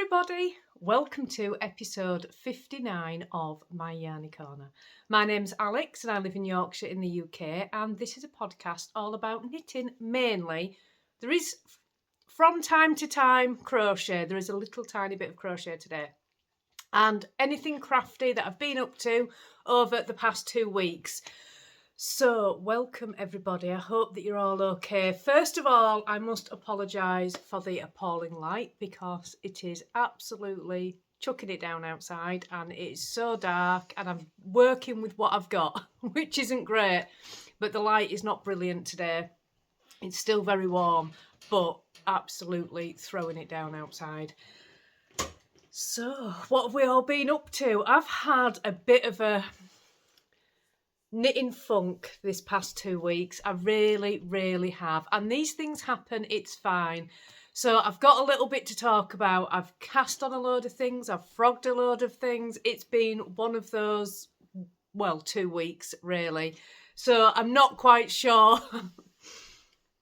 everybody, welcome to episode 59 of My Yarny Corner. My name's Alex and I live in Yorkshire in the UK, and this is a podcast all about knitting mainly. There is from time to time crochet. There is a little tiny bit of crochet today, and anything crafty that I've been up to over the past 2 weeks. So, welcome everybody. I hope that you're all okay. First of all, I must apologise for the appalling light because it is absolutely chucking it down outside and it's so dark and I'm working with what I've got, which isn't great. But the light is not brilliant today. It's still very warm, but absolutely throwing it down outside. So, what have we all been up to? I've had a bit of a knitting funk this past 2 weeks. I really have, and these things happen, it's fine. So I've got a little bit to talk about. I've cast on a load of things, I've frogged a load of things. It's been one of those, 2 weeks really, so I'm not quite sure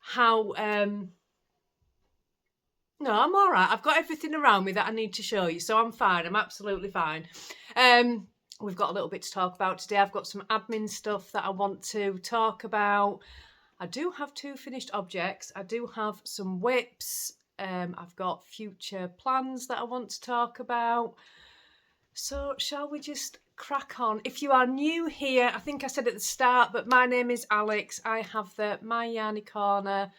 how no, I'm all right. I've got everything around me that I need to show you, so I'm fine. I'm absolutely fine. We've got a little bit to talk about today. I've got some admin stuff that I want to talk about. I do have 2 finished objects. I do have some whips. I've got future plans that I want to talk about. So shall we just crack on? If you are new here, I think I said at the start, but my name is Alex. I have the My Yarny Corner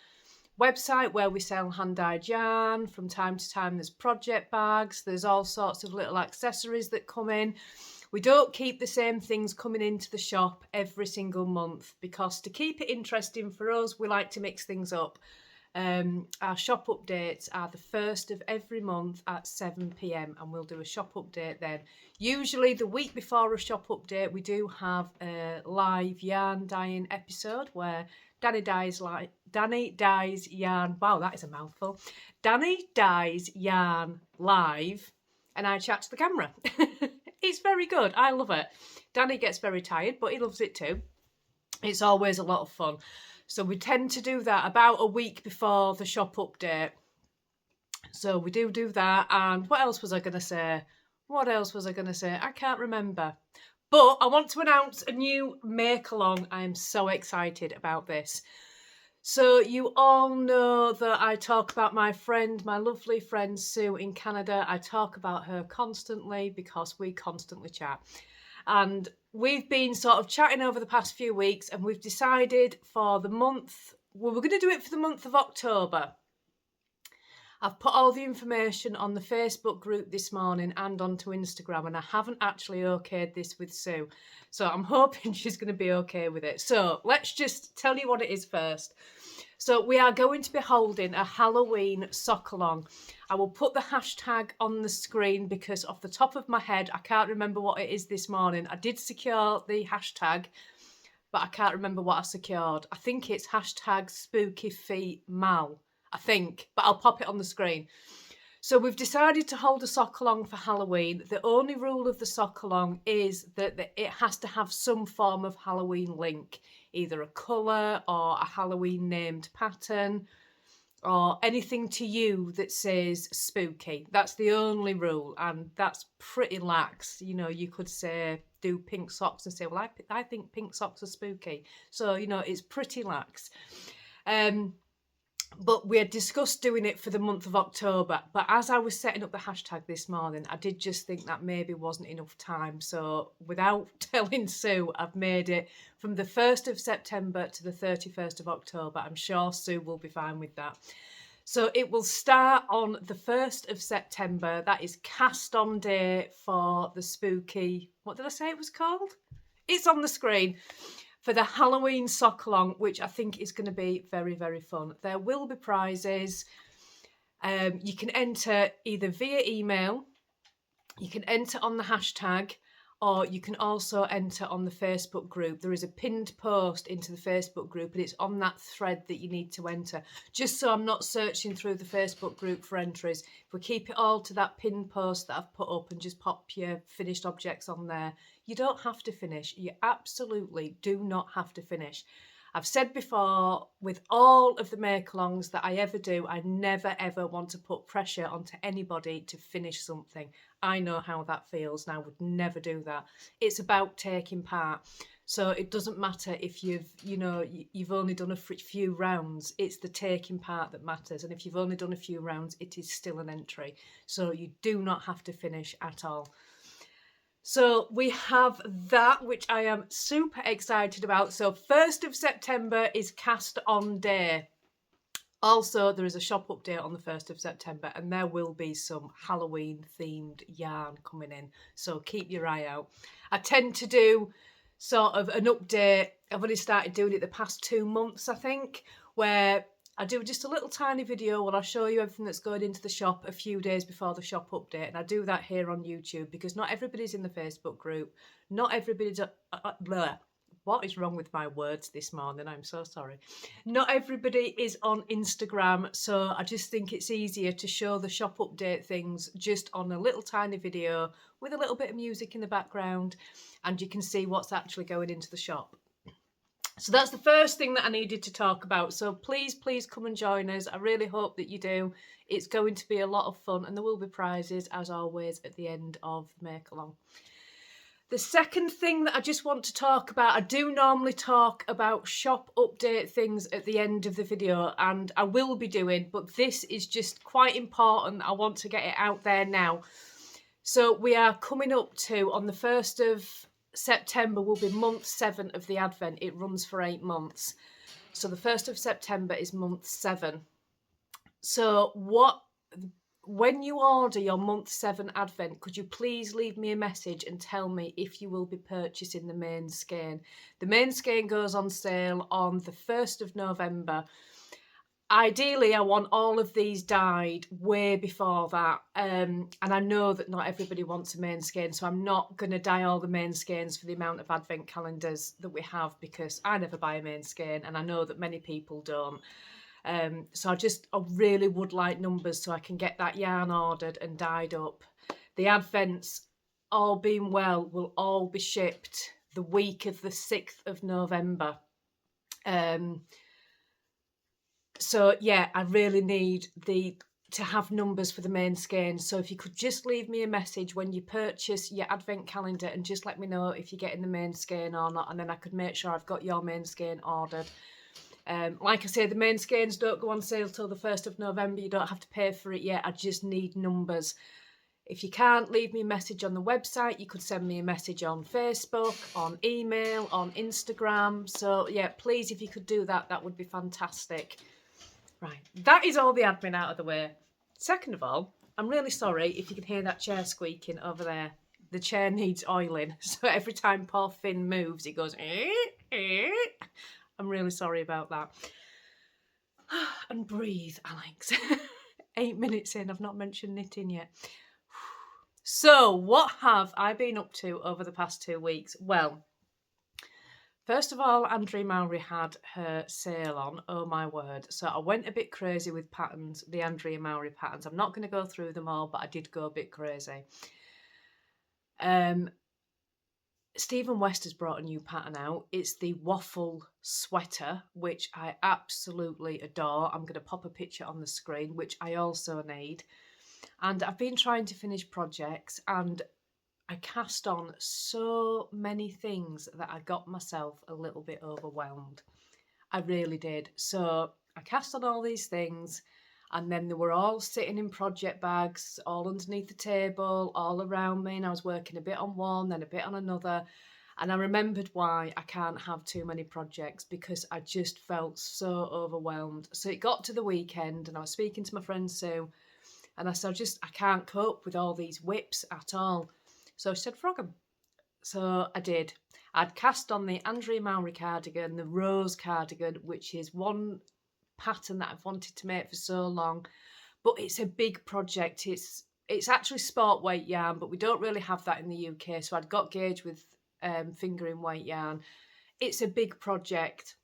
website where we sell hand-dyed yarn. From time to time there's project bags. There's all sorts of little accessories that come in. We don't keep the same things coming into the shop every single month because to keep it interesting for us, we like to mix things up. Our shop updates are the first of every month at 7 p.m. and we'll do a shop update then. Usually the week before a shop update, we do have a live yarn dyeing episode where Danny dyes yarn. Wow, that is a mouthful. Danny dyes yarn live and I chat to the camera. It's very good. I love it. Danny gets very tired, but he loves it too. It's always a lot of fun. So we tend to do that about a week before the shop update. So we do that. And what else was I going to say? I can't remember. But I want to announce a new make-along. I am so excited about this. So you all know that I talk about my lovely friend Sue in Canada. I talk about her constantly because we constantly chat. And we've been sort of chatting over the past few weeks and we've decided for the month, we're going to do it for the month of October. I've put all the information on the Facebook group this morning and onto Instagram, and I haven't actually okayed this with Sue. So I'm hoping she's going to be okay with it. So let's just tell you what it is first. So we are going to be holding a Halloween sock along. I will put the hashtag on the screen because off the top of my head, I can't remember what it is this morning. I did secure the hashtag, but I can't remember what I secured. I think it's hashtag spooky feet mal. I think, but I'll pop it on the screen. So we've decided to hold a sock along for Halloween. The only rule of the sock along is that it has to have some form of Halloween link, either a colour or a Halloween named pattern or anything to you that says spooky. That's the only rule, and that's pretty lax. You know, you could say do pink socks and say, well, I think pink socks are spooky. So, you know, it's pretty lax. But we had discussed doing it for the month of October. But as I was setting up the hashtag this morning, I did just think that maybe wasn't enough time. So without telling Sue, I've made it from the 1st of September to the 31st of October. I'm sure Sue will be fine with that. So it will start on the 1st of September. That is cast on day for the spooky... What did I say it was called? It's on the screen. For the Halloween sock along, which I think is going to be very, very fun. There will be prizes. You can enter either via email, you can enter on the hashtag, or you can also enter on the Facebook group. There is a pinned post into the Facebook group and it's on that thread that you need to enter. Just so I'm not searching through the Facebook group for entries. If we keep it all to that pinned post that I've put up and just pop your finished objects on there, you don't have to finish. You absolutely do not have to finish. I've said before, with all of the make-alongs that I ever do, I never ever want to put pressure onto anybody to finish something. I know how that feels and I would never do that. It's about taking part. So it doesn't matter if you've only done a few rounds, it's the taking part that matters. And if you've only done a few rounds, it is still an entry. So you do not have to finish at all. So we have that, which I am super excited about. So 1st of September is cast on day. Also, there is a shop update on the 1st of September and there will be some Halloween themed yarn coming in. So keep your eye out. I tend to do sort of an update. I've only started doing it the past 2 months, I think, where I do just a little tiny video where I show you everything that's going into the shop a few days before the shop update. And I do that here on YouTube because not everybody's in the Facebook group. Not everybody's... What is wrong with my words this morning? I'm so sorry. Not everybody is on Instagram, so I just think it's easier to show the shop update things just on a little tiny video with a little bit of music in the background, and you can see what's actually going into the shop. So that's the first thing that I needed to talk about. So please come and join us. I really hope that you do. It's going to be a lot of fun and there will be prizes, as always, at the end of the make-along. The second thing that I just want to talk about, I do normally talk about shop update things at the end of the video, and I will be doing, but this is just quite important. I want to get it out there now. So we are coming up to, on the 1st of September will be month 7 of the Advent. It runs for 8 months. So the 1st of September is month 7. So when you order your month 7 Advent, could you please leave me a message and tell me if you will be purchasing the main skein? The main skein goes on sale on the 1st of November. Ideally, I want all of these dyed way before that. And I know that not everybody wants a main skein, so I'm not going to dye all the main skeins for the amount of Advent calendars that we have because I never buy a main skein and I know that many people don't. So I really would like numbers so I can get that yarn ordered and dyed up. The Advents, all being well, will all be shipped the week of the 6th of November. So yeah, I really need to have numbers for the main skein. So if you could just leave me a message when you purchase your Advent calendar and just let me know if you're getting the main skein or not, and then I could make sure I've got your main skein ordered. Like I say, the main skeins don't go on sale till the 1st of November. You don't have to pay for it yet. I just need numbers. If you can't leave me a message on the website, you could send me a message on Facebook, on email, on Instagram. So yeah, please, if you could do that, that would be fantastic. Right, that is all the admin out of the way. Second of all, I'm really sorry if you can hear that chair squeaking over there. The chair needs oiling, so every time poor Finn moves, it goes, I'm really sorry about that. And breathe, Alex. 8 minutes in, I've not mentioned knitting yet. So, what have I been up to over the past 2 weeks? Well, first of all, Andrea Mowry had her sale on, oh my word. So I went a bit crazy with patterns, the Andrea Mowry patterns. I'm not going to go through them all, but I did go a bit crazy. Stephen West has brought a new pattern out. It's the waffle sweater, which I absolutely adore. I'm going to pop a picture on the screen, which I also need. And I've been trying to finish projects and I cast on so many things that I got myself a little bit overwhelmed. I really did. So I cast on all these things and then they were all sitting in project bags, all underneath the table, all around me. And I was working a bit on one, then a bit on another. And I remembered why I can't have too many projects because I just felt so overwhelmed. So it got to the weekend and I was speaking to my friend Sue and I said, I can't cope with all these whips at all. So she said, frog 'em. So I did. I'd cast on the Andrea Mowry cardigan, the rose cardigan, which is one pattern that I've wanted to make for so long, but it's a big project. It's actually sport weight yarn, but we don't really have that in the UK. So I'd got gauge with fingering weight yarn. It's a big project.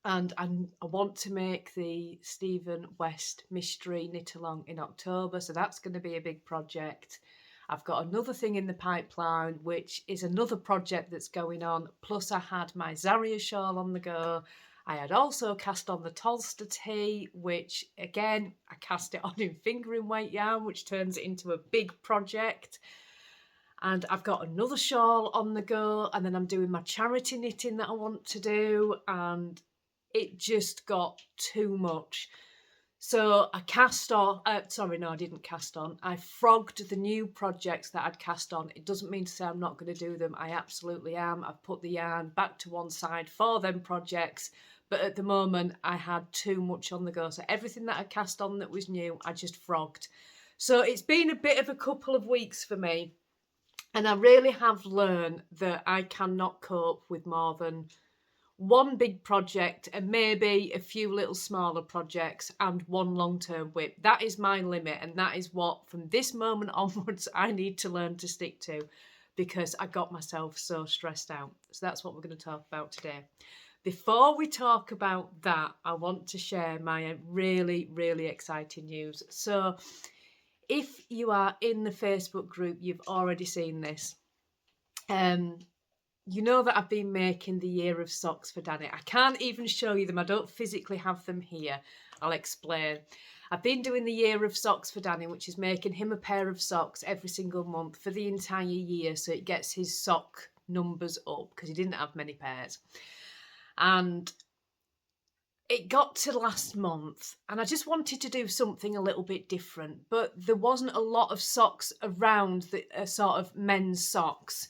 And I want to make the Stephen West mystery knit along in October. So that's going to be a big project. I've got another thing in the pipeline, which is another project that's going on. Plus I had my Zaria Shawl on the go. I had also cast on the Tolster tee, which again, I cast it on in fingering weight yarn, which turns it into a big project. And I've got another shawl on the go, and then I'm doing my charity knitting that I want to do, and it just got too much. So I cast on, sorry, no, I didn't cast on. I frogged the new projects that I'd cast on. It doesn't mean to say I'm not going to do them. I absolutely am. I've put the yarn back to one side for them projects, but at the moment I had too much on the go. So everything that I cast on that was new, I just frogged. So it's been a bit of a couple of weeks for me. And I really have learned that I cannot cope with more than one big project and maybe a few little smaller projects and one long-term WIP. That is my limit, and that is what, from this moment onwards, I need to learn to stick to, because I got myself so stressed out. So that's what we're going to talk about today. Before we talk about that, I want to share my really, really exciting news. So if you are in the Facebook group, you've already seen this. You know that I've been making the year of socks for Danny. I can't even show you them. I don't physically have them here. I'll explain. I've been doing the year of socks for Danny, which is making him a pair of socks every single month for the entire year, so it gets his sock numbers up, because he didn't have many pairs. And it got to last month, and I just wanted to do something a little bit different, but there wasn't a lot of socks around that are sort of men's socks.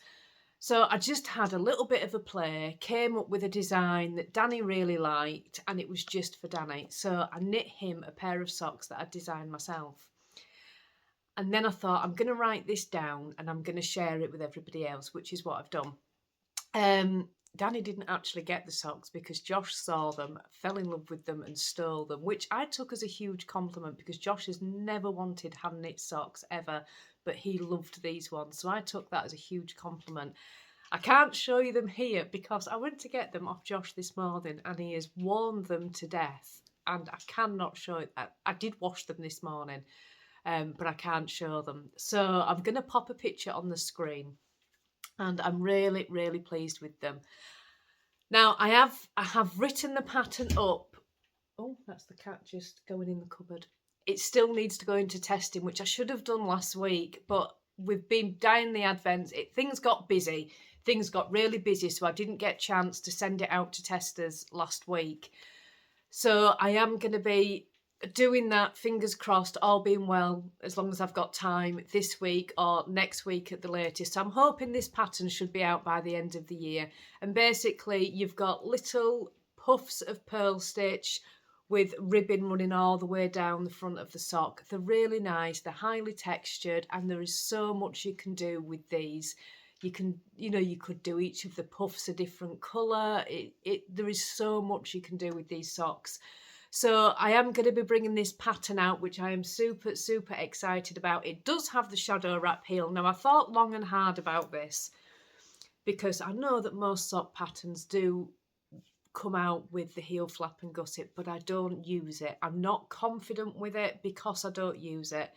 So I just had a little bit of a play, came up with a design that Danny really liked, and it was just for Danny. So I knit him a pair of socks that I designed myself. And then I thought, I'm going to write this down and I'm going to share it with everybody else, which is what I've done. Danny didn't actually get the socks because Josh saw them, fell in love with them and stole them, which I took as a huge compliment, because Josh has never wanted hand knit socks ever, but he loved these ones. So I took that as a huge compliment. I can't show you them here because I went to get them off Josh this morning and he has worn them to death, and I cannot show it. I did wash them this morning, but I can't show them. So I'm going to pop a picture on the screen, and I'm really, really pleased with them. Now I have written the pattern up. Oh, that's the cat just going in the cupboard. It still needs to go into testing, which I should have done last week, but we've been down the advents. Things got busy. Things got really busy, so I didn't get a chance to send it out to testers last week. So I am going to be doing that, fingers crossed, all being well, as long as I've got time this week or next week at the latest. So I'm hoping this pattern should be out by the end of the year. And basically, you've got little puffs of pearl stitch with ribbon running all the way down the front of the sock. They're really nice, they're highly textured, and there is so much you can do with these. You can, you could do each of the puffs a different colour. There is so much you can do with these socks. So I am going to be bringing this pattern out, which I am super, super excited about. It does have the shadow wrap heel. Now, I thought long and hard about this, because I know that most sock patterns do come out with the heel flap and gusset, but I don't use it. I'm not confident with it because I don't use it.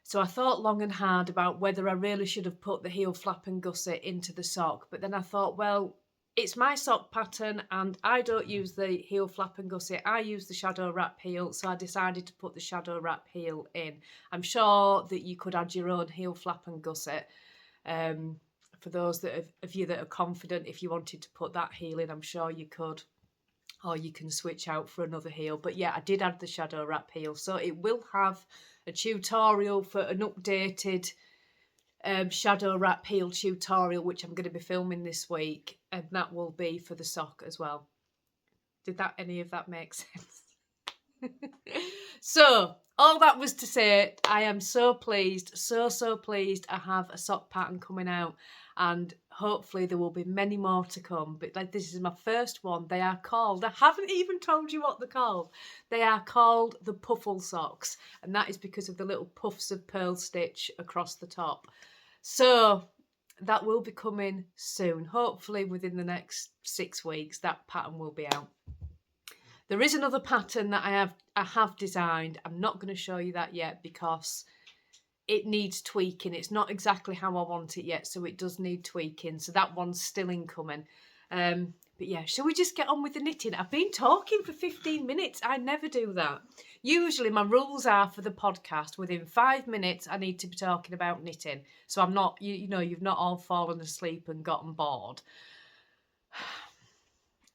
So I thought long and hard about whether I really should have put the heel flap and gusset into the sock, but then I thought, well, it's my sock pattern and I don't use the heel flap and gusset. I use the shadow wrap heel, so I decided to put the shadow wrap heel in. I'm sure that you could add your own heel flap and gusset. For those of you that are confident, if you wanted to put that heel in, I'm sure you could. Or you can switch out for another heel. But yeah, I did add the shadow wrap heel. So it will have a tutorial for an updated shadow wrap heel tutorial, which I'm going to be filming this week. And that will be for the sock as well. Did any of that make sense? So all that was to say, I am so pleased, so pleased I have a sock pattern coming out, and hopefully there will be many more to come. But like, this is my first one. They are called, I haven't even told you what they're called. They are called the Puffle socks, and that is because of the little puffs of pearl stitch across the top. So that will be coming soon. Hopefully within the next 6 weeks that pattern will be out. There is another pattern that I have designed. I'm not going to show you that yet because it needs tweaking. It's not exactly how I want it yet, so it does need tweaking. So that one's still incoming. But yeah, shall we just get on with the knitting? I've been talking for 15 minutes. I never do that. Usually my rules are for the podcast, within 5 minutes, I need to be talking about knitting. So I'm not, you know, you've not all fallen asleep and gotten bored.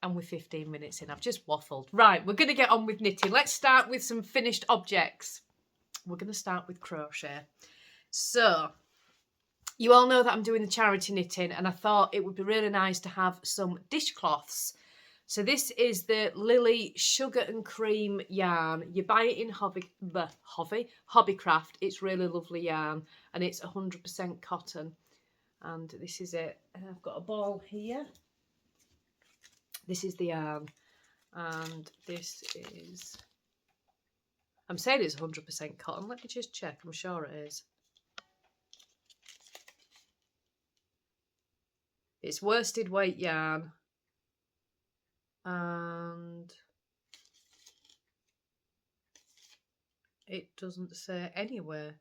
And we're 15 minutes in, I've just waffled. Right, we're going to get on with knitting. Let's start with some finished objects. We're going to start with crochet. So, you all know that I'm doing the charity knitting, and I thought it would be really nice to have some dishcloths. So this is the Lily Sugar and Cream yarn. You buy it in Hobbycraft. It's really lovely yarn, and it's 100% cotton. And this is it. I've got a ball here. This is the yarn, and this is, I'm saying it's 100% cotton. Let me just check. I'm sure it is. It's worsted weight yarn, and it doesn't say anywhere.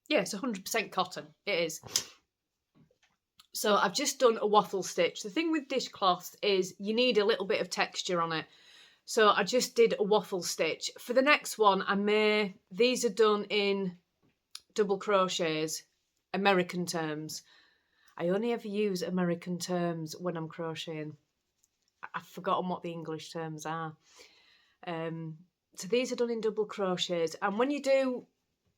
Yeah, it's 100% cotton. It is. So I've just done a waffle stitch. The thing with dishcloths is you need a little bit of texture on it. So I just did a waffle stitch. For the next one, these are done in double crochets, American terms. I only ever use American terms when I'm crocheting. I've forgotten what the English terms are. So these are done in double crochets. And when you do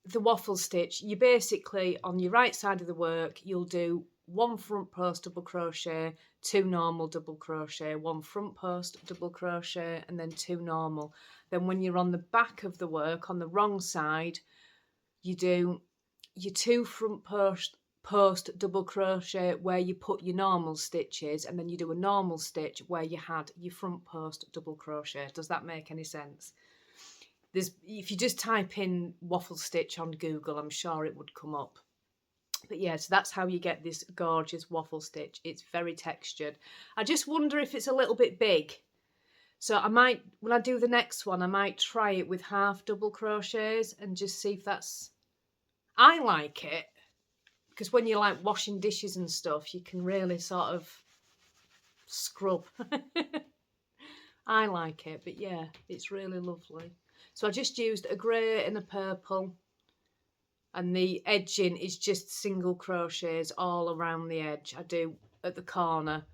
the waffle stitch, you basically, on your right side of the work, you'll do 1 front post double crochet, 2 normal double crochet, 1 front post double crochet, and then 2 normal. Then when you're on the back of the work, on the wrong side, you do your 2 front post double crochet where you put your normal stitches, and then you do a normal stitch where you had your front post double crochet. Does that make any sense? If you just type in waffle stitch on Google, I'm sure it would come up. But yeah, so that's how you get this gorgeous waffle stitch. It's very textured. I just wonder if it's a little bit big. So I might, when I do the next one, I might try it with half double crochets and just see if that's... I like it, because when you're like washing dishes and stuff, you can really sort of scrub. I like it, but yeah, it's really lovely. So I just used a grey and a purple, and the edging is just single crochets all around the edge. I do at the corner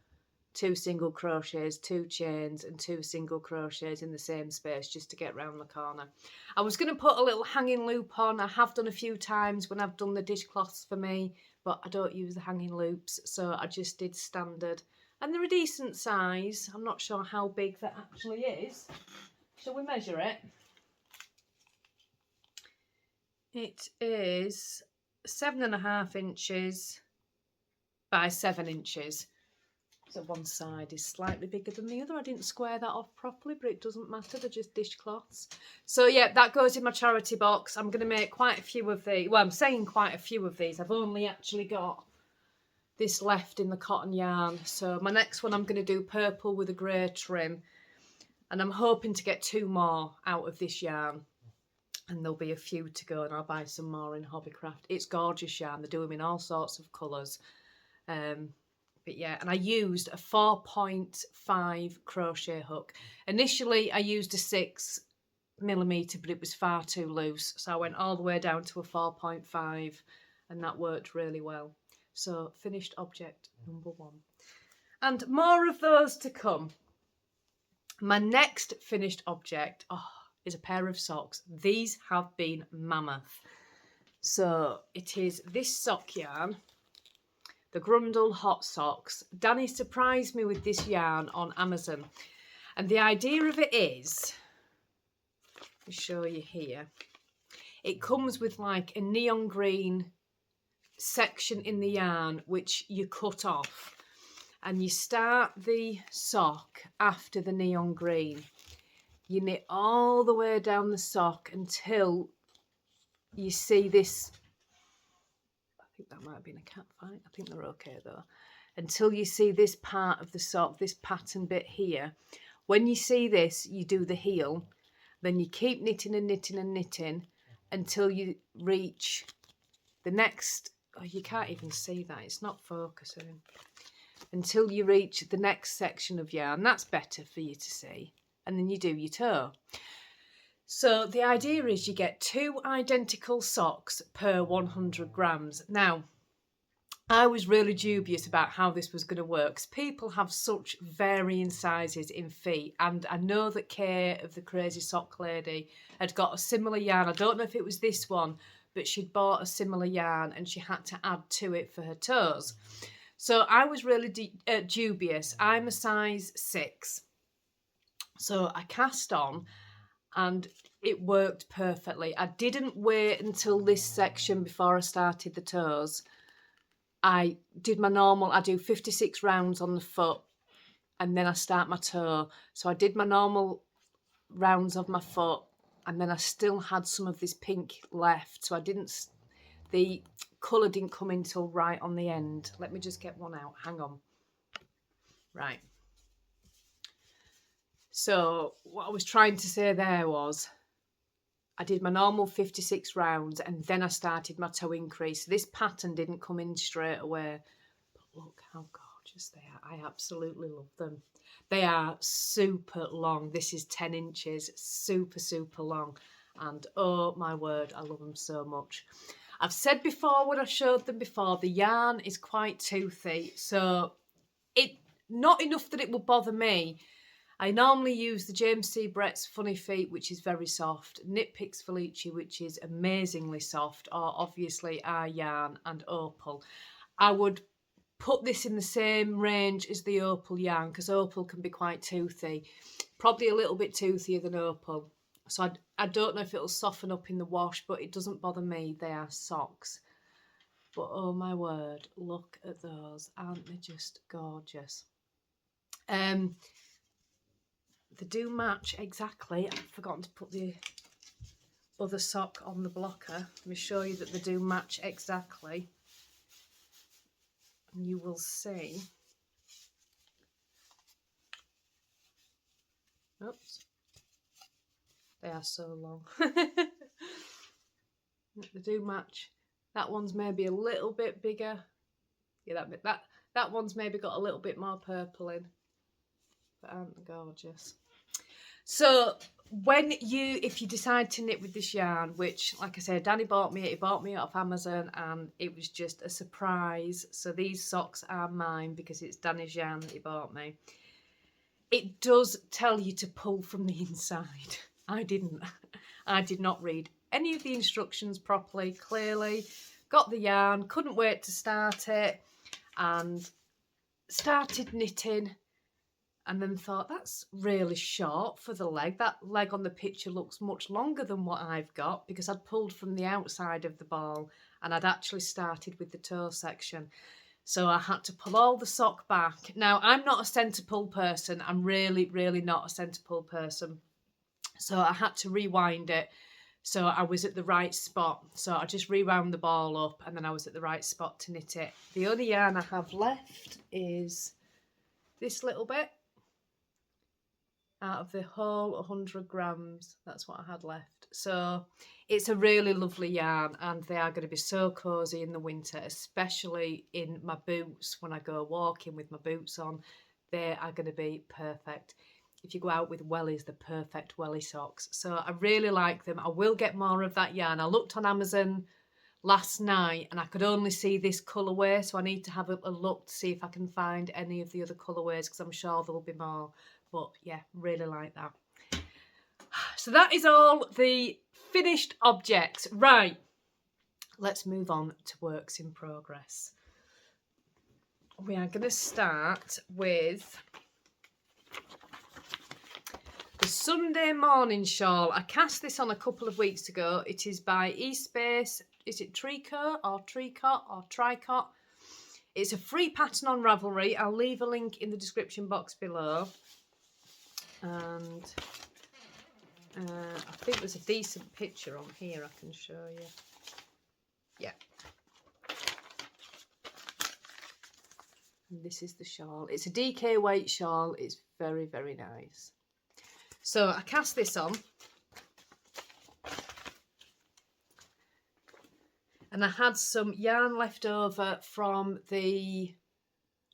2 single crochets, 2 chains, and 2 single crochets in the same space just to get round the corner. I was going to put a little hanging loop on. I have done a few times when I've done the dishcloths for me, but I don't use the hanging loops, so I just did standard. And they're a decent size. I'm not sure how big that actually is. Shall we measure it? It is 7.5 inches by 7 inches. So one side is slightly bigger than the other. I didn't square that off properly, but it doesn't matter. They're just dishcloths. So yeah, that goes in my charity box. I'm going to make quite a few of these. Well, I'm saying quite a few of these. I've only actually got this left in the cotton yarn. So my next one, I'm going to do purple with a grey trim. And I'm hoping to get 2 more out of this yarn. And there'll be a few to go, and I'll buy some more in Hobbycraft. It's gorgeous yarn. They do them in all sorts of colours. But yeah, and I used a 4.5 crochet hook. Initially, I used a 6mm, but it was far too loose. So I went all the way down to a 4.5, and that worked really well. So finished object number 1. And more of those to come. My next finished object, is a pair of socks. These have been mammoth. So it is this sock yarn, the Grundle Hot Socks. Danny surprised me with this yarn on Amazon. And the idea of it is, let me show you here. It comes with like a neon green section in the yarn, which you cut off. And you start the sock after the neon green. You knit all the way down the sock until you see this. I think that might have been a cat fight. I think they're okay though. Until you see this part of the sock, this pattern bit here. When you see this, you do the heel. Then you keep knitting and knitting and knitting until you reach the next, oh, you can't even see that, it's not focusing, until you reach the next section of yarn. That's better for you to see. And then you do your toe. So the idea is you get 2 identical socks per 100 grams. Now, I was really dubious about how this was going to work because people have such varying sizes in feet, and I know that Kay of the Crazy Sock Lady had got a similar yarn. I don't know if it was this one, but she'd bought a similar yarn and she had to add to it for her toes. So I was really dubious. I'm a size 6. So I cast on and it worked perfectly. I didn't wait until this section before I started the toes. I did my normal, I do 56 rounds on the foot and then I start my toe. So I did my normal rounds of my foot and then I still had some of this pink left. So I didn't, the colour didn't come in till right on the end. Let me just get one out, hang on. Right. So what I was trying to say there was, I did my normal 56 rounds and then I started my toe increase. This pattern didn't come in straight away. But look how gorgeous they are. I absolutely love them. They are super long. This is 10 inches, super, super long. And oh my word, I love them so much. I've said before when I showed them before, the yarn is quite toothy. So not enough that it will bother me. I normally use the James C. Brett's Funny Feet, which is very soft, Knit Picks Felici, which is amazingly soft, or obviously our yarn and Opal. I would put this in the same range as the Opal yarn because Opal can be quite toothy, probably a little bit toothier than Opal. So I don't know if it'll soften up in the wash, but it doesn't bother me. They are socks. But oh my word, look at those. Aren't they just gorgeous? They do match exactly. I've forgotten to put the other sock on the blocker. Let me show you that they do match exactly. And you will see. Oops. They are so long. They do match. That one's maybe a little bit bigger. Yeah, that one's maybe got a little bit more purple in. But aren't they gorgeous? So if you decide to knit with this yarn, which like I said, Danny bought me it, he bought me it off Amazon and it was just a surprise. So these socks are mine because it's Danny's yarn that he bought me. It does tell you to pull from the inside. I did not read any of the instructions properly, clearly. Got the yarn, couldn't wait to start it and started knitting. And then thought, that's really short for the leg. That leg on the picture looks much longer than what I've got because I'd pulled from the outside of the ball and I'd actually started with the toe section. So I had to pull all the sock back. Now, I'm not a centre pull person. I'm really, really not a centre pull person. So I had to rewind it so I was at the right spot. So I just rewound the ball up and then I was at the right spot to knit it. The only yarn I have left is this little bit. Out of the whole 100 grams, that's what I had left. So it's a really lovely yarn and they are going to be so cosy in the winter, especially in my boots. When I go walking with my boots on, they are going to be perfect. If you go out with wellies, the perfect welly socks. So I really like them. I will get more of that yarn. I looked on Amazon last night and I could only see this colourway, so I need to have a look to see if I can find any of the other colourways because I'm sure there will be more. But yeah, really like that. So that is all the finished objects. Right, let's move on to works in progress. We are going to start with the Sunday morning shawl. I cast this on a couple of weeks ago. It is by eSpace. Is it Tricot or Tricot? It's a free pattern on Ravelry. I'll leave a link in the description box below. And I think there's a decent picture on here I can show you. Yeah. And this is the shawl. It's a DK weight shawl. It's very, very nice. So I cast this on. And I had some yarn left over from the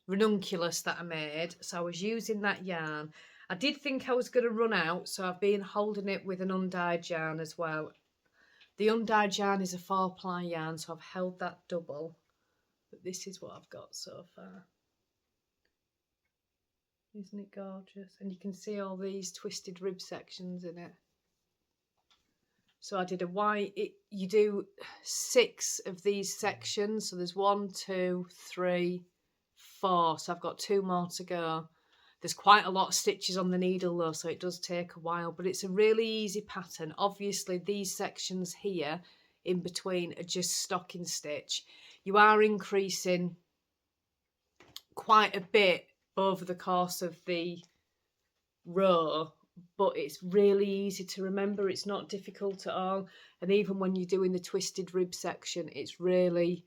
ranunculus that I made, so I was using that yarn. I did think I was going to run out, so I've been holding it with an undyed yarn as well. The undyed yarn is a 4-ply yarn, so I've held that double. But this is what I've got so far. Isn't it gorgeous? And you can see all these twisted rib sections in it. So I did a white, you do 6 of these sections. So there's 1, 2, 3, 4. So I've got 2 more to go. There's quite a lot of stitches on the needle though, so it does take a while, but it's a really easy pattern. Obviously these sections here in between are just stocking stitch. You are increasing quite a bit over the course of the row, but it's really easy to remember. It's not difficult at all. And even when you're doing the twisted rib section, it's really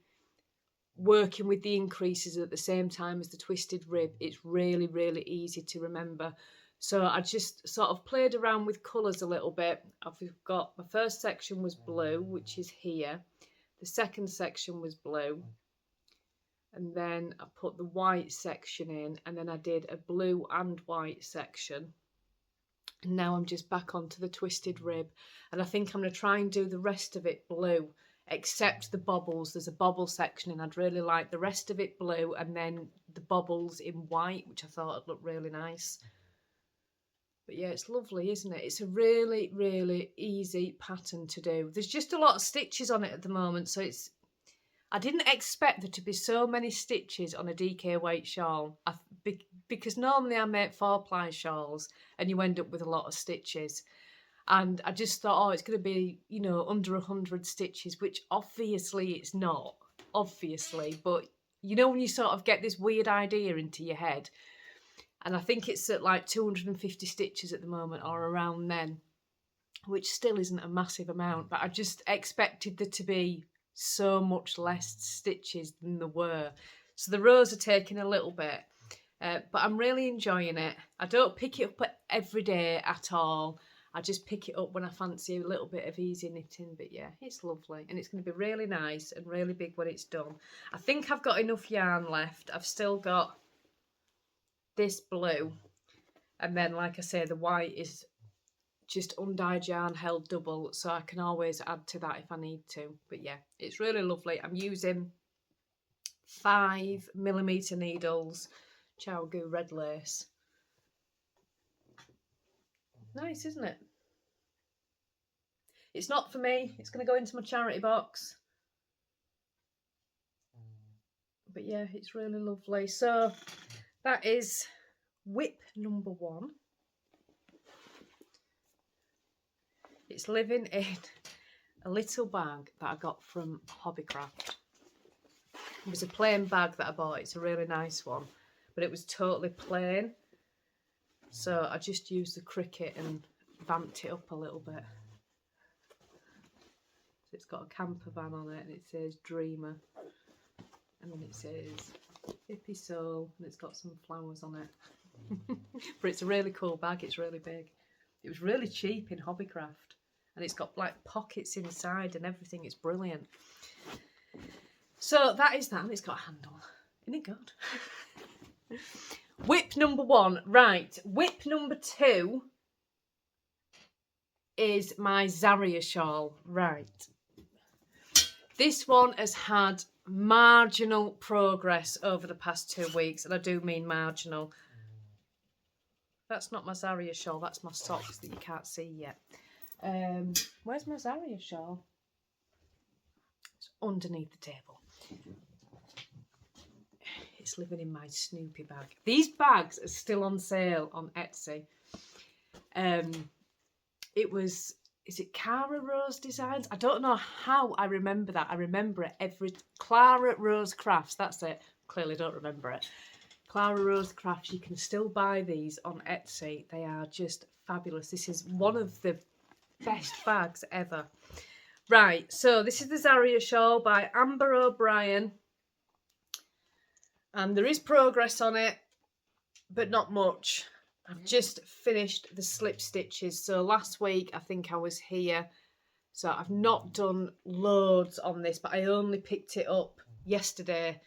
working with the increases at the same time as the twisted rib. It's really, really easy to remember. So I just sort of played around with colours a little bit. I've got, my first section was blue, which is here. The second section was blue. And then I put the white section in, and then I did a blue and white section. And now I'm just back onto the twisted rib. And I think I'm going to try and do the rest of it blue, except the bobbles. There's a bobble section and I'd really like the rest of it blue, and then the bobbles in white, which I thought would look really nice. But yeah, it's lovely, isn't it? It's a really, really easy pattern to do. There's just a lot of stitches on it at the moment, so I didn't expect there to be so many stitches on a DK weight shawl, because normally I make 4-ply shawls and you end up with a lot of stitches. And I just thought, oh, it's going to be, you know, under 100 stitches, which obviously it's not, obviously. But, you know, when you sort of get this weird idea into your head, and I think it's at like 250 stitches at the moment or around then, which still isn't a massive amount, but I just expected there to be so much less stitches than there were. So the rows are taking a little bit, but I'm really enjoying it. I don't pick it up every day at all. I just pick it up when I fancy a little bit of easy knitting. But yeah, it's lovely, and it's going to be really nice and really big when it's done. I think I've got enough yarn left. I've still got this blue, and then like I say, the white is just undyed yarn held double, so I can always add to that if I need to. But yeah, it's really lovely. I'm using 5mm needles, Chowgoo red lace. Nice, isn't it? It's not for me. It's going to go into my charity box. But yeah, it's really lovely. So that is whip number 1. It's living in a little bag that I got from Hobbycraft. It was a plain bag that I bought. It's a really nice one, but it was totally plain. So I just used the Cricut and vamped it up a little bit. So it's got a camper van on it, and it says Dreamer. And then it says Hippie Soul, and it's got some flowers on it. But it's a really cool bag. It's really big. It was really cheap in Hobbycraft, and it's got like pockets inside and everything. It's brilliant. So that is that, and it's got a handle. Isn't it good? Whip number 1. Right, whip number 2 is my Zaria shawl. Right. This one has had marginal progress over the past 2 weeks, and I do mean marginal. That's not my Zaria shawl, that's my socks that you can't see yet. Where's my Zaria shawl? It's underneath the table. It's living in my Snoopy bag. These bags are still on sale on Etsy. It was, is it Cara Rose Designs? I don't know how I remember that. I remember it every, Clara Rose Crafts, that's it. Clearly don't remember it. Clara Rose Crafts, you can still buy these on Etsy. They are just fabulous. This is one of the best bags ever. Right, so this is the Zaria Show by Amber O'Brien. And there is progress on it, but not much. I've just finished the slip stitches. So last week, I think I was here So I've not done loads on this, but I only picked it up yesterday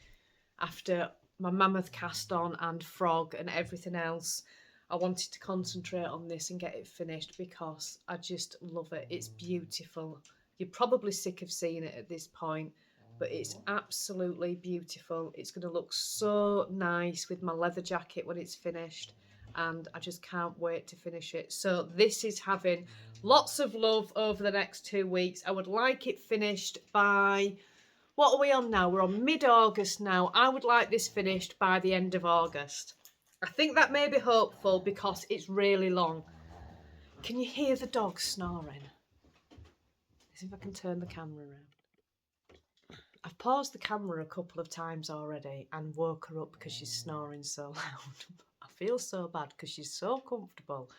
after my mammoth cast on and frog and everything else. I wanted to concentrate on this and get it finished because I just love it. It's beautiful. You're probably sick of seeing it at this point, but it's absolutely beautiful. It's going to look so nice with my leather jacket when it's finished, and I just can't wait to finish it. So this is having lots of love over the next 2 weeks. I would like it finished by, what are we on now? We're on mid-August now. I would like this finished by the end of August. I think that may be hopeful because it's really long. Can you hear the dog snoring? Let's see if I can turn the camera around. I've paused the camera a couple of times already and woke her up because she's snoring so loud. I feel so bad because she's so comfortable,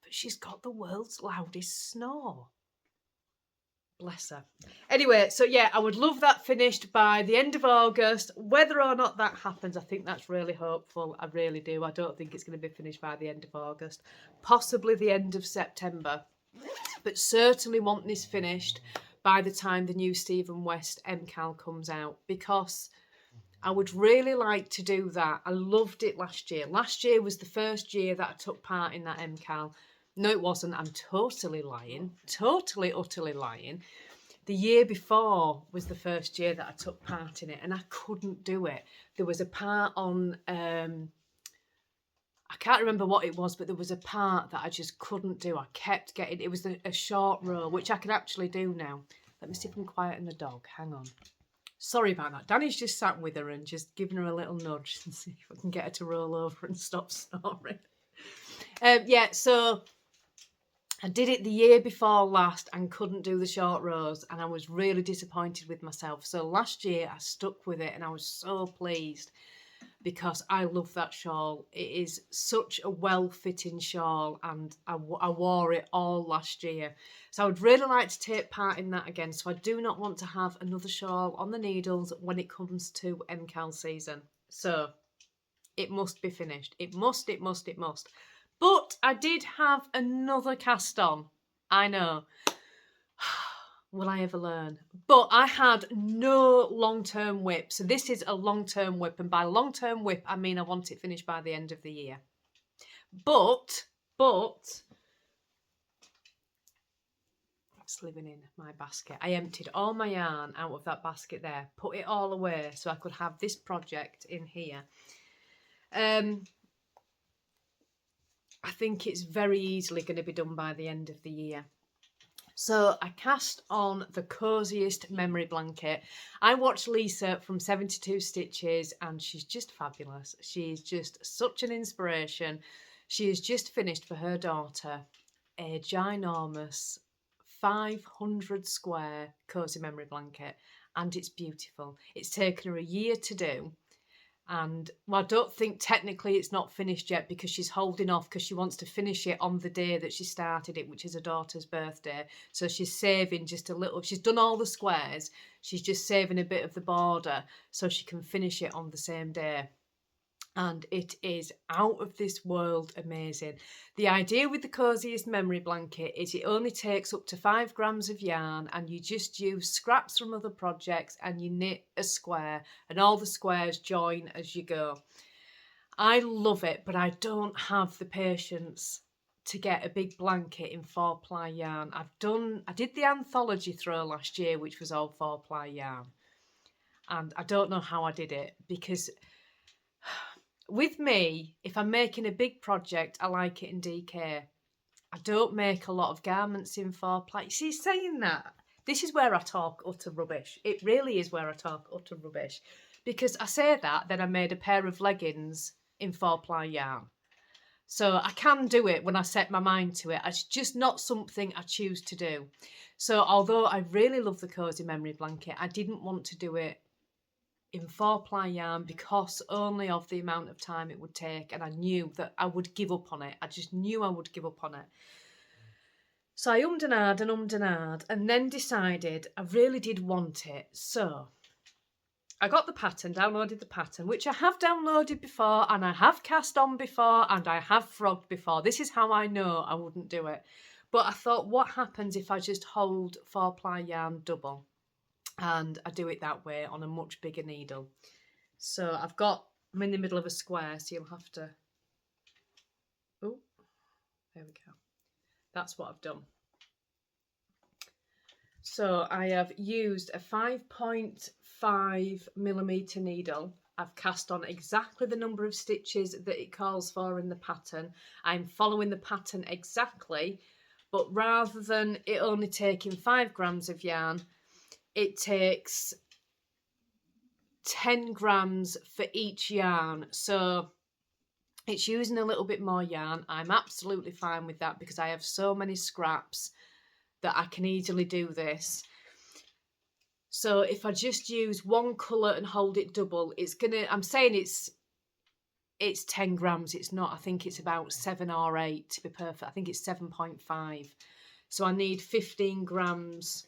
but she's got the world's loudest snore. Bless her. Anyway, so yeah, I would love that finished by the end of August. Whether or not that happens, I think that's really hopeful. I really do. I don't think it's going to be finished by the end of August. Possibly the end of September. But certainly want this finished by the time the new Stephen West MCAL comes out, because I would really like to do that. I loved it last year. Last year was the first year that I took part in that MCAL. No, it wasn't. I'm totally lying. Totally, utterly lying. The year before was the first year that I took part in it, and I couldn't do it. There was a part on, I can't remember what it was, but there was a part that I just couldn't do. I kept getting, it was a short row, which I can actually do now. Let me see if I can quieten the dog. Hang on. Sorry about that. Danny's just sat with her and just giving her a little nudge and see if I can get her to roll over and stop snoring. Yeah, so I did it the year before last and couldn't do the short rows, and I was really disappointed with myself. So last year I stuck with it and I was so pleased because I love that shawl. It is such a well-fitting shawl, and I wore it all last year. So I would really like to take part in that again. So I do not want to have another shawl on the needles when it comes to MCAL season. So it must be finished. It must, it must, it must. But I did have another cast on. I know. Will I ever learn? But I had no long-term whip. So this is a long-term whip. And by long-term whip, I mean I want it finished by the end of the year. But, it's living in my basket. I emptied all my yarn out of that basket there. Put it all away so I could have this project in here. I think it's very easily going to be done by the end of the year. So I cast on the Coziest Memory blanket. I watched Lisa from 72 Stitches and she's just fabulous. She's just such an inspiration. She has just finished for her daughter a ginormous 500 square Cozy Memory blanket, and it's beautiful. It's taken her a year to do. And well, I don't think technically it's not finished yet because she's holding off because she wants to finish it on the day that she started it, which is her daughter's birthday. So she's saving just a little. She's done all the squares. She's just saving a bit of the border so she can finish it on the same day. And it is out of this world amazing. The idea with the Coziest Memory blanket is it only takes up to 5 grams of yarn, and you just use scraps from other projects and you knit a square, and all the squares join as you go. I love it, but I don't have the patience to get a big blanket in 4-ply yarn. I did the anthology throw last year, which was all 4-ply yarn, and I don't know how I did it because with me, if I'm making a big project, I like it in DK. I don't make a lot of garments in 4-ply. You see, saying that, this is where I talk utter rubbish. It really is where I talk utter rubbish. Because I say that, then I made a pair of leggings in 4-ply yarn. So I can do it when I set my mind to it. It's just not something I choose to do. So although I really love the Cozy Memory blanket, I didn't want to do it in 4-ply yarn because only of the amount of time it would take, and I knew that I would give up on it. I just knew I would give up on it. So I ummed and ahed and then decided I really did want it. So I got the pattern, downloaded the pattern, which I have downloaded before and I have cast on before and I have frogged before. This is how I know I wouldn't do it. But I thought, what happens if I just hold 4-ply yarn double? And I do it that way on a much bigger needle. So I'm in the middle of a square, so you'll have to, oh, there we go. That's what I've done. So I have used a 5.5mm needle. I've cast on exactly the number of stitches that it calls for in the pattern. I'm following the pattern exactly, but rather than it only taking 5 grams of yarn, it takes 10 grams for each yarn. So it's using a little bit more yarn. I'm absolutely fine with that because I have so many scraps that I can easily do this. So if I just use one colour and hold it double, it's gonna, I'm saying it's 10 grams. It's not. I think it's about 7 or 8 to be perfect. I think it's 7.5. So I need 15 grams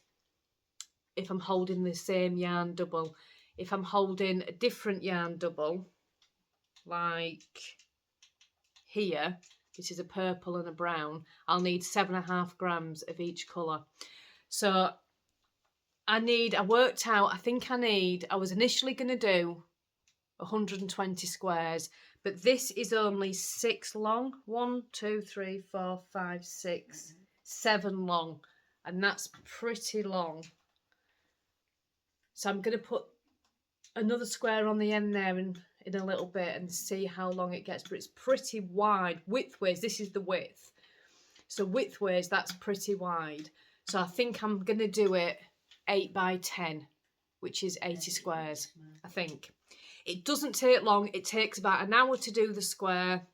if I'm holding the same yarn double. If I'm holding a different yarn double, like here, this is a purple and a brown, I'll need 7.5 grams of each colour. So I worked out, I was initially going to do 120 squares, but this is only 6 long. 1, 2, 3, 4, 5, 6, 7 long, and that's pretty long. So I'm going to put another square on the end there in a little bit and see how long it gets, but it's pretty wide. Widthways, this is the width. So widthways, that's pretty wide. So I think I'm going to do it 8 by 10, which is 80 squares, I think. It doesn't take long. It takes about an hour to do the square.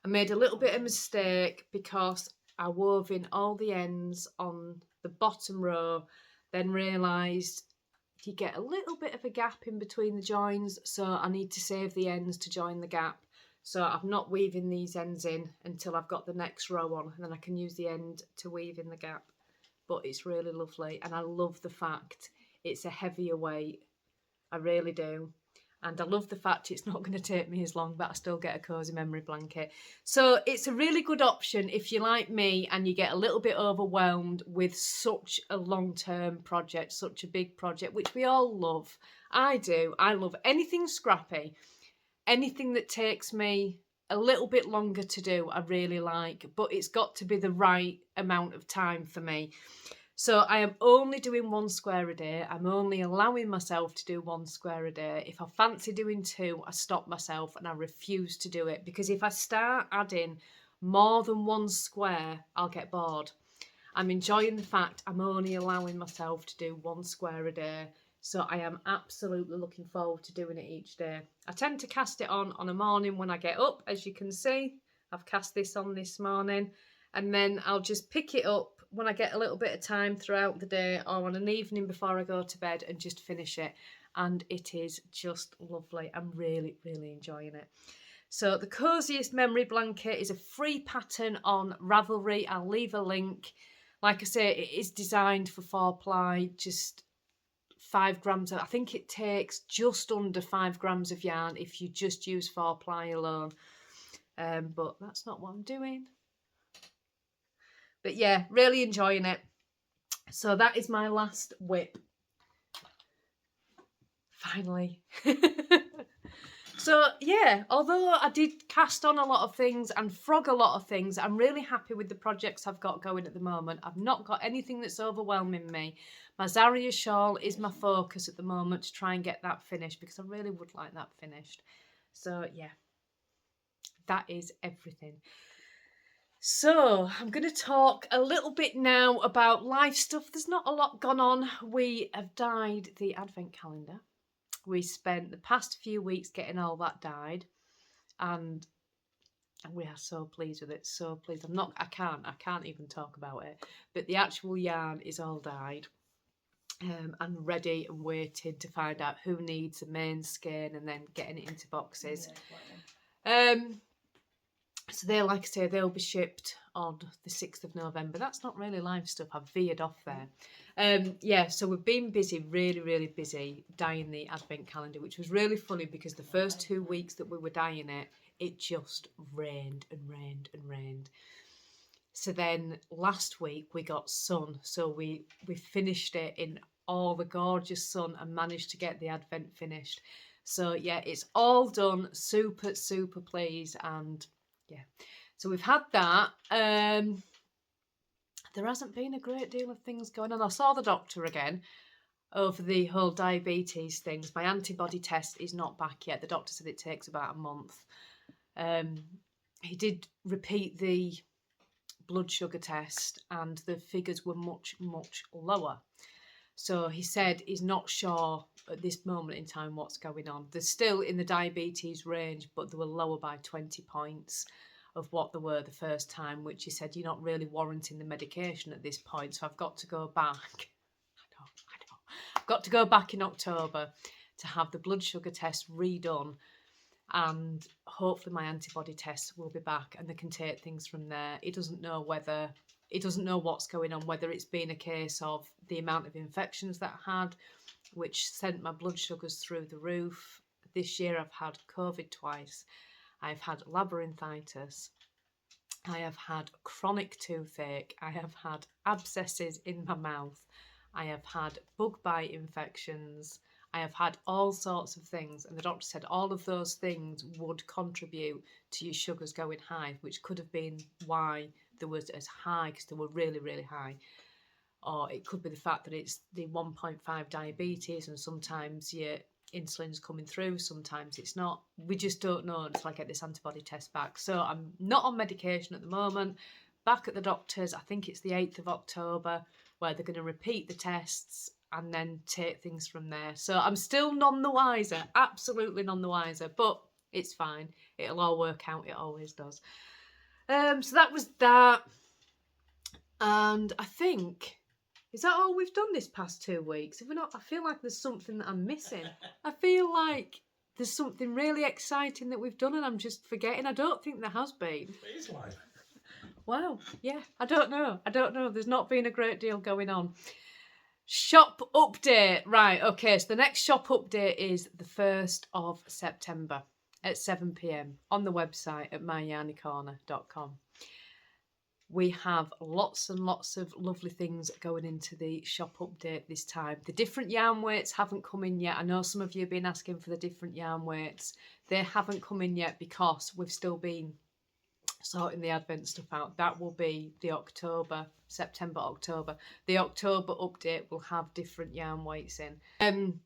I made a little bit of mistake because I wove in all the ends on the bottom row, then realised you get a little bit of a gap in between the joins, so I need to save the ends to join the gap. So I'm not weaving these ends in until I've got the next row on, and then I can use the end to weave in the gap. But it's really lovely, and I love the fact it's a heavier weight. I really do. And I love the fact it's not going to take me as long, but I still get a Cozy Memory blanket. So it's a really good option if you're like me and you get a little bit overwhelmed with such a long-term project, such a big project, which we all love. I do. I love anything scrappy, anything that takes me a little bit longer to do, I really like, but it's got to be the right amount of time for me. So I am only doing 1 square a day. I'm only allowing myself to do 1 square a day. If I fancy doing 2, I stop myself and I refuse to do it, because if I start adding more than 1 square, I'll get bored. I'm enjoying the fact I'm only allowing myself to do 1 square a day. So I am absolutely looking forward to doing it each day. I tend to cast it on a morning when I get up, as you can see. I've cast this on this morning, and then I'll just pick it up when I get a little bit of time throughout the day or on an evening before I go to bed and just finish it. And it is just lovely. I'm really, really enjoying it. So the Coziest Memory blanket is a free pattern on Ravelry. I'll leave a link. Like I say, it is designed for 4-ply, just 5 grams. I think it takes just under 5 grams of yarn if you just use 4-ply alone. But that's not what I'm doing. But yeah, really enjoying it. So that is my last whip. Finally. So yeah, although I did cast on a lot of things and frog a lot of things, I'm really happy with the projects I've got going at the moment. I've not got anything that's overwhelming me. My Zaria Shawl is my focus at the moment to try and get that finished, because I really would like that finished. So yeah, that is everything. So I'm going to talk a little bit now about life stuff. There's not a lot gone on. We have dyed the advent calendar. We spent the past few weeks getting all that dyed, and we are so pleased with it. So pleased. I can't even talk about it. But the actual yarn is all dyed and ready and waiting to find out who needs a main skein, and then getting it into boxes. So they, like I say, they'll be shipped on the 6th of November. That's not really live stuff. I've veered off there. Yeah, so we've been busy, really, really busy dyeing the advent calendar, which was really funny because the first 2 weeks that we were dyeing it, it just rained and rained and rained. So then last week we got sun. So we finished it in all the gorgeous sun and managed to get the Advent finished. So yeah, it's all done. Super, super pleased. And yeah, so we've had that. There hasn't been a great deal of things going on. I saw the doctor again over the whole diabetes things. My antibody test is not back yet. The doctor said it takes about a month. He did repeat the blood sugar test and the figures were much, much lower. So he said he's not sure at this moment in time what's going on. They're still in the diabetes range, but they were lower by 20 points of what they were the first time, which he said, you're not really warranting the medication at this point. So I've got to go back. I know. I've got to go back in October to have the blood sugar test redone. And hopefully my antibody tests will be back and they can take things from there. He doesn't know what's going on, whether it's been a case of the amount of infections that I had, which sent my blood sugars through the roof. This year I've had COVID twice. I've had labyrinthitis. I have had chronic toothache. I have had abscesses in my mouth. I have had bug bite infections. I have had all sorts of things, and the doctor said all of those things would contribute to your sugars going high, which could have been why they were as high, because they were really, really high. Or it could be the fact that it's the 1.5 diabetes, and sometimes your insulin's coming through, sometimes it's not. We just don't know until I get this antibody test back. So I'm not on medication at the moment. Back at the doctor's, I think it's the 8th of October, where they're going to repeat the tests and then take things from there. So I'm still none the wiser, absolutely none the wiser, but it's fine. It'll all work out, it always does. So that was that. And I think, is that all we've done this past 2 weeks? If we're not, I feel like there's something that I'm missing. I feel like there's something really exciting that we've done and I'm just forgetting. I don't think there has been. It is live. Wow, yeah, I don't know. There's not been a great deal going on. Shop update. Right, okay, so the next shop update is the 1st of September at 7 p.m. on the website at myyarnycorner.com. We have lots and lots of lovely things going into the shop update this time. The different yarn weights haven't come in yet. I know some of you have been asking for the different yarn weights. They haven't come in yet because we've still been sorting the Advent stuff out. That will be the September, October. The October update will have different yarn weights in.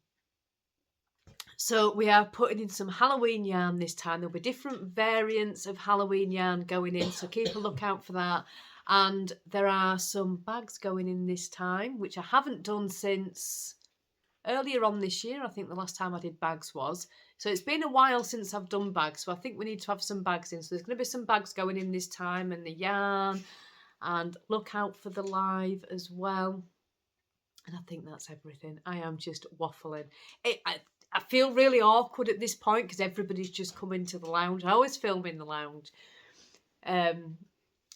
So we are putting in some Halloween yarn this time. There'll be different variants of Halloween yarn going in, so keep a lookout for that. And there are some bags going in this time, which I haven't done since earlier on this year. I think the last time I did bags was. So it's been a while since I've done bags, so I think we need to have some bags in. So there's going to be some bags going in this time, and the yarn, and look out for the live as well. And I think that's everything. I am just waffling. I feel really awkward at this point because everybody's just come into the lounge. I always film in the lounge.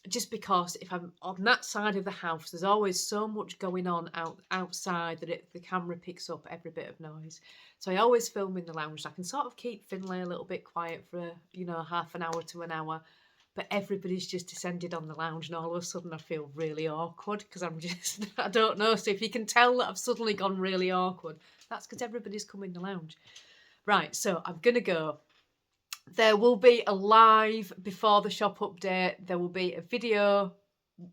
Just because if I'm on that side of the house, there's always so much going on outside that the camera picks up every bit of noise. So I always film in the lounge. I can sort of keep Finlay a little bit quiet for, half an hour to an hour. But everybody's just descended on the lounge and all of a sudden I feel really awkward because I don't know. So if you can tell that I've suddenly gone really awkward, that's because everybody's come in the lounge. Right, so I'm going to go. There will be a live before the shop update. There will be a video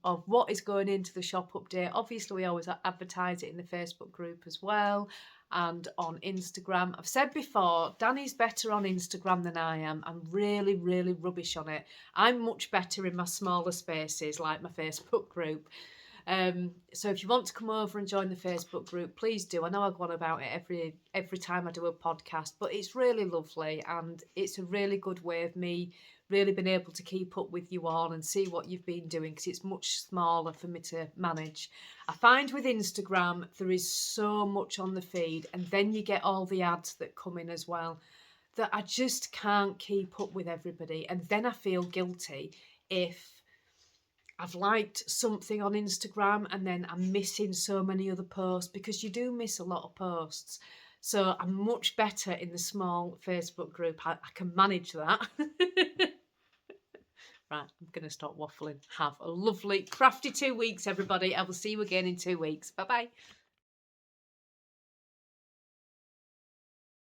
of what is going into the shop update. Obviously, we always advertise it in the Facebook group as well and on Instagram. I've said before, Danny's better on Instagram than I am. I'm really, really rubbish on it. I'm much better in my smaller spaces like my Facebook group. So if you want to come over and join the Facebook group, please do. I know I go on about it every time I do a podcast, but it's really lovely and it's a really good way of me really being able to keep up with you all and see what you've been doing because it's much smaller for me to manage. I find with Instagram there is so much on the feed and then you get all the ads that come in as well that I just can't keep up with everybody, and then I feel guilty if I've liked something on Instagram and then I'm missing so many other posts because you do miss a lot of posts. So I'm much better in the small Facebook group. I can manage that. Right, I'm going to stop waffling. Have a lovely crafty 2 weeks, everybody. I will see you again in 2 weeks. Bye-bye.